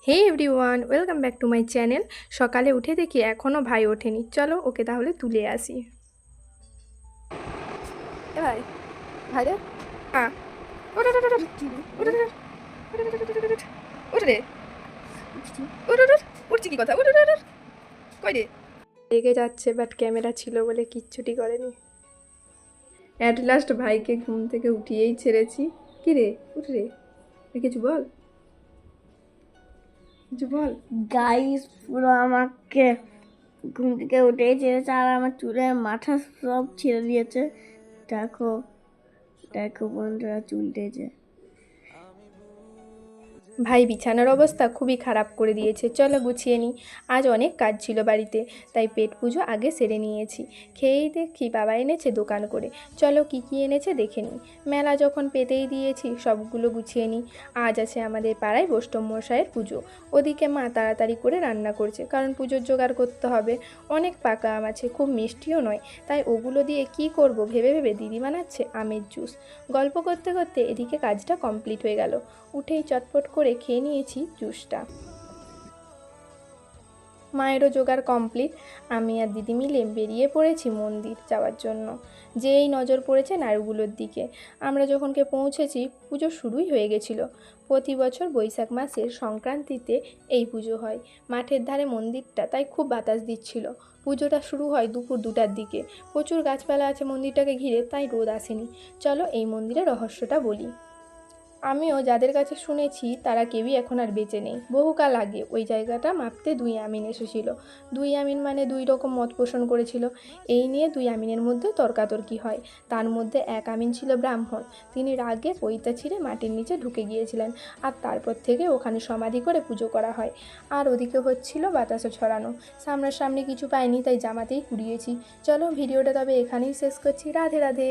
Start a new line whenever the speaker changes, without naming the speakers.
Hey everyone, welcome back to my channel. সকালে উঠে দেখি এখনও ভাই ওঠেনি। চলো ওকে তাহলে তুলে আসি। এ ভাই, ভাই রে, হ্যাঁ, ওঠ ওঠ ওঠ ওঠ, ওঠ ওঠ ওঠ, ওঠ ওঠ ওঠ ওঠ ওঠ, ওঠ রে, ওঠ ওঠ ওঠ, উঠছি কি কথা, ওঠ ওঠ ওঠ ওঠ, কই রে? রেগে যাচ্ছে, বাট ক্যামেরা ছিল বলে কিচ্ছুটি করেনি। অ্যাট লাস্ট ভাইকে ঘুম থেকে উঠিয়েই ছেড়েছি। কি রে, উঠ রে, কিছু বল, কিছু বল।
গাইস পুরো আমাকে ঘুম থেকে উঠেই ছেড়েছে আর আমার চুলের মাথা সব ছিঁড়ে দিয়েছে। দেখো দেখো বন্ধুরা, চুলটেছে।
ভাই বিছানার অবস্থা খুবই খারাপ করে দিয়েছে। চলো গুছিয়ে নিই। আজ অনেক কাজ ছিল বাড়িতে, তাই পেট পুজো আগে সেরে নিয়েছি। খেয়েই দেখি বাবা এনেছে দোকান করে। চলো কি কি এনেছে দেখে নিই। মেলা যখন পেতেই দিয়েছি, সবগুলো গুছিয়ে নিই। আজ আছে আমাদের পাড়ায় বৈষ্ণব মশাইয়ের পুজো। ওদিকে মা তাড়াতাড়ি করে রান্না করছে, কারণ পুজোর জোগাড় করতে হবে। অনেক পাকা আম আছে, খুব মিষ্টিও নয়, তাই ওগুলো দিয়ে কি করব ভেবে ভেবে দিদি বানাচ্ছে আমের জুস। গল্প করতে করতে এদিকে কাজটা কমপ্লিট হয়ে গেল। উঠেই চটপট করে খেয়ে নিয়েছি জুসটা। মায়েরও জোগাড় কমপ্লিট। আমি আর দিদি মিলে বেরিয়ে পড়েছি মন্দির যাওয়ার জন্য। যেই নজর পড়েছে নাড়ুগুলোর দিকে। আমরা যখনকে পৌঁছেছি, পুজো শুরুই হয়ে গেছিল। প্রতি বছর বৈশাখ মাসের সংক্রান্তিতে এই পুজো হয়। মাঠের ধারে মন্দিরটা, তাই খুব বাতাস দিচ্ছিল। পুজোটা শুরু হয় দুপুর 2টার দিকে। প্রচুর গাছপালা আছে মন্দিরটাকে ঘিরে, তাই রোদ আসেনি। চলো এই মন্দিরের রহস্যটা বলি। আমিও যাদের কাছে শুনেছি তারা কেউই এখন আর বেঁচে নেই। বহুকাল আগে ওই জায়গাটা মাপতে 2 আমিন এসেছিল। 2 আমিন মানে 2 রকম মত পোষণ করেছিল। এই নিয়ে 2 আমিনের মধ্যে তর্কাতর্কি হয়। তার মধ্যে এক আমিন ছিল ব্রাহ্মণ। তিনি রাগে পৈতা ছিঁড়ে মাটির নিচে ঢুকে গিয়েছিলেন, আর তারপর থেকে ওখানে সমাধি করে পুজো করা হয়। আর ওদিকে হচ্ছিল বাতাসা ছড়ানো। সামনাসামনি কিছু পাইনি, তাই জামাতেই কুড়িয়েছি। চলো ভিডিওটা তবে এখানেই শেষ করছি। রাধে রাধে।